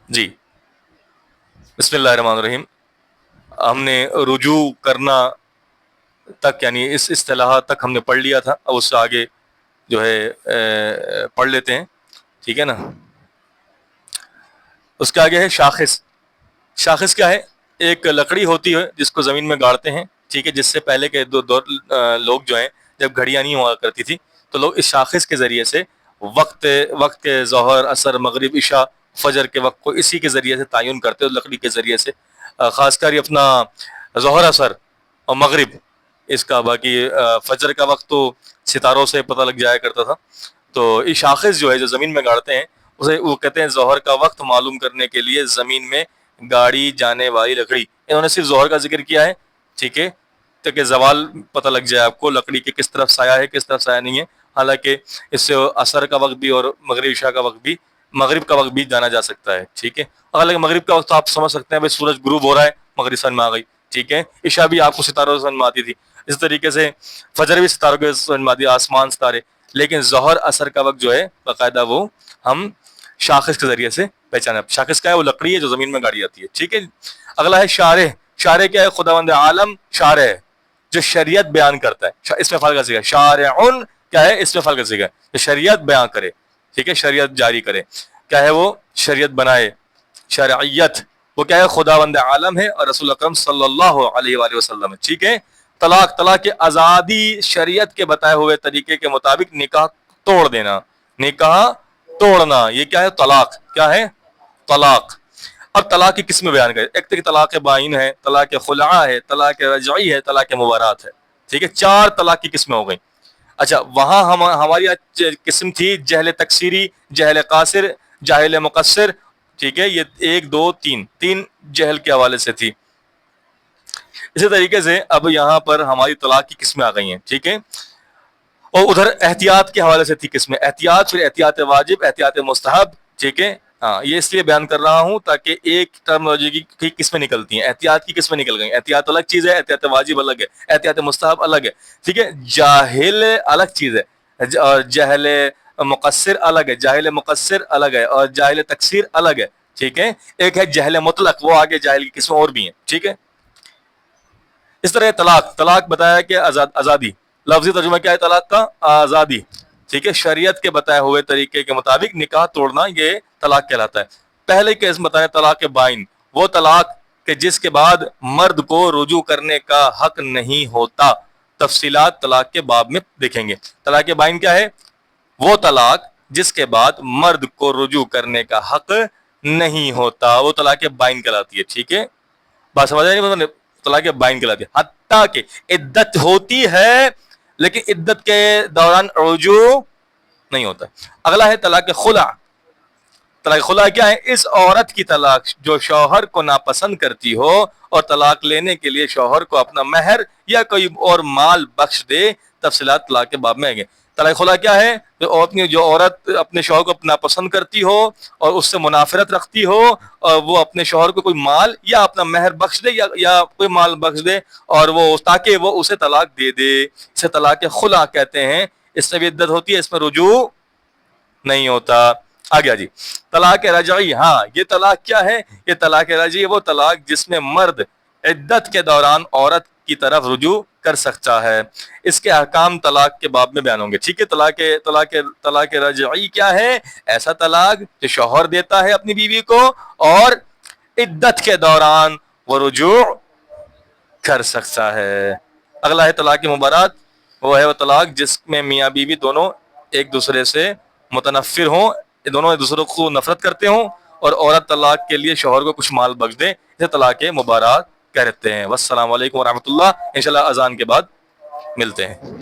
جی، بسم اللہ الرحمن الرحیم. ہم نے رجوع کرنا تک یعنی اس اصطلاح تک ہم نے پڑھ لیا تھا. اب اس سے آگے جو ہے پڑھ لیتے ہیں. ٹھیک ہے نا. اس کے آگے ہے شاخص. شاخص کیا ہے؟ ایک لکڑی ہوتی ہے جس کو زمین میں گاڑتے ہیں. ٹھیک ہے. جس سے پہلے کے دور لوگ جو ہیں جب گھڑیاں نہیں ہوا کرتی تھی تو لوگ اس شاخص کے ذریعے سے وقت کے ظہر اثر مغرب عشاء فجر کے وقت کو اسی کے ذریعے سے تعین کرتے ہو لکڑی کے ذریعے سے. خاص کر یہ اپنا ظہر اثر اور مغرب اس کا. باقی فجر کا وقت تو ستاروں سے پتہ لگ جایا کرتا تھا. تو یہ شاخص جو ہے جو زمین میں گاڑتے ہیں اسے وہ کہتے ہیں ظہر کا وقت معلوم کرنے کے لیے زمین میں گاڑی جانے والی لکڑی. انہوں نے صرف ظہر کا ذکر کیا ہے. ٹھیک ہے. تاکہ زوال پتہ لگ جائے آپ کو لکڑی کے کس طرف سایہ ہے کس طرف سایہ نہیں ہے. حالانکہ اس سے اثر کا وقت بھی اور مغرب عشاء کا وقت بھی مغرب کا وقت بھی جانا جا سکتا ہے. ٹھیک ہے. حالانکہ مغرب کا وقت آپ سمجھ سکتے ہیں بھائی سورج غروب ہو رہا ہے مغرب سمجھ میں آ گئی. ٹھیک ہے. عشاء بھی آپ کو ستاروں سے سمجھ میں آتی تھی. اس طریقے سے فجر بھی ستاروں کے سمجھ میں آتی ہے آسمان ستارے. لیکن ظہر اثر کا وقت جو ہے باقاعدہ وہ ہم شاخص کے ذریعے سے پہچانا. شاخص کیا ہے؟ وہ لکڑی ہے جو زمین میں گاڑی جاتی ہے. ٹھیک ہے. اگلا ہے شارح. شارح کیا ہے؟ خداوند عالم شارح ہے جو شریعت بیان کرتا ہے. اس میں فعل کا صیغہ شارعن کیا ہے؟ اس میں فعل کا صیغہ ہے جو شریعت بیان کرے. ٹھیک ہے. شریعت جاری کرے. کیا ہے وہ؟ شریعت بنائے. شرعیت وہ کیا ہے؟ خداوند عالم ہے اور رسول اکرم صلی اللہ علیہ وآلہ وسلم ہے. ٹھیک ہے. طلاق. طلاق کی آزادی شریعت کے بتائے ہوئے طریقے کے مطابق نکاح توڑ دینا. نکاح توڑنا یہ کیا ہے؟ طلاق. کیا ہے؟ طلاق. اب طلاق کی قسمیں بیان کریں. ایک تو طلاق بائن ہے, طلاق خلع ہے, طلاق رجعی ہے, طلاق مبارات ہے. ٹھیک ہے. 4 طلاق کی قسمیں ہو گئیں. اچھا وہاں ہماری قسم تھی جہل تکثیری, جہل قاصر, جاہل مقصر. ٹھیک ہے. یہ 1 2 3 جہل کے حوالے سے تھی. اسی طریقے سے اب یہاں پر ہماری طلاق کی قسمیں آ گئی ہیں. ٹھیک ہے. اور ادھر احتیاط کے حوالے سے تھی قسمیں. احتیاط, پھر احتیاط واجب, احتیاط مستحب. ٹھیک ہے. ہاں یہ اس لیے بیان کر رہا ہوں تاکہ ایک ٹرمنالوجی کی قسمیں نکلتی ہیں. احتیاط کی قسمیں نکل گئیں. احتیاط الگ چیز ہے, احتیاط واجب الگ ہے, احتیاط مستحب الگ ہے. ٹھیک ہے. جاہل الگ چیز ہے اور جہل مقصر الگ ہے. جاہل مقصر الگ ہے اور جاہل تکثیر الگ ہے. ٹھیک ہے. ایک ہے جہل مطلق, وہ آگے جاہل کی قسمیں اور بھی ہیں. ٹھیک ہے. اس طرح طلاق. طلاق بتایا کہ آزادی. لفظی ترجمہ کیا ہے طلاق کا؟ آزادی. ٹھیک ہے. شریعت کے بتائے ہوئے طریقے کے مطابق نکاح توڑنا یہ طلاق کہلاتا ہے. پہلے کے اس بتایا طلاق بائن, وہ طلاق کہ جس کے بعد مرد کو رجوع کرنے کا حق نہیں ہوتا. تفصیلات طلاق کے باب میں دیکھیں گے. طلاق بائن کیا ہے؟ وہ طلاق جس کے بعد مرد کو رجوع کرنے کا حق نہیں ہوتا, وہ طلاق بائن کہلاتی ہے. ٹھیک ہے. بات سمجھ آئی نہیں؟ طلاق بائن کہلاتی ہے. حتیٰ کہ عدت ہوتی ہے لیکن عدت کے دوران رجوع نہیں ہوتا. اگلا ہے طلاق خلع. طلاق خلع کیا ہے؟ اس عورت کی طلاق جو شوہر کو ناپسند کرتی ہو اور طلاق لینے کے لیے شوہر کو اپنا مہر یا کوئی اور مال بخش دے. تفصیلات طلاق کے باب میں آئیں گے. طلاق خلع کیا ہے؟ جو عورت اپنے شوہر کو ناپسند کرتی ہو اور اس سے منافرت رکھتی ہو اور وہ اپنے شوہر کو کوئی مال یا اپنا مہر بخش دے یا کوئی مال بخش دے اور وہ تاکہ وہ اسے طلاق دے دے. اسے طلاق خلع کہتے ہیں. اس سے بھی عدت ہوتی ہے, اس میں رجوع نہیں ہوتا. آ گیا جی. طلاق رجعی. ہاں یہ طلاق کیا ہے؟ یہ طلاق رجعی وہ طلاق جس میں مرد عدت کے دوران عورت کی طرف رجوع کر سکتا ہے. اس کے احکام طلاق کے باب میں بیان ہوں گے. ٹھیک ہے. طلاق رجعی کیا ہے؟ ایسا طلاق جو شوہر دیتا ہے اپنی بیوی کو اور عدت کے دوران وہ رجوع کر سکتا ہے. اگلا ہے طلاق مبارات. وہ ہے وہ طلاق جس میں میاں بیوی دونوں ایک دوسرے سے متنفر ہوں, دونوں ایک دوسرے کو نفرت کرتے ہوں اور عورت طلاق کے لیے شوہر کو کچھ مال بخش دے. اسے طلاق مبارات کہتے ہیں. والسلام علیکم ورحمۃ اللہ. انشاءاللہ اذان کے بعد ملتے ہیں.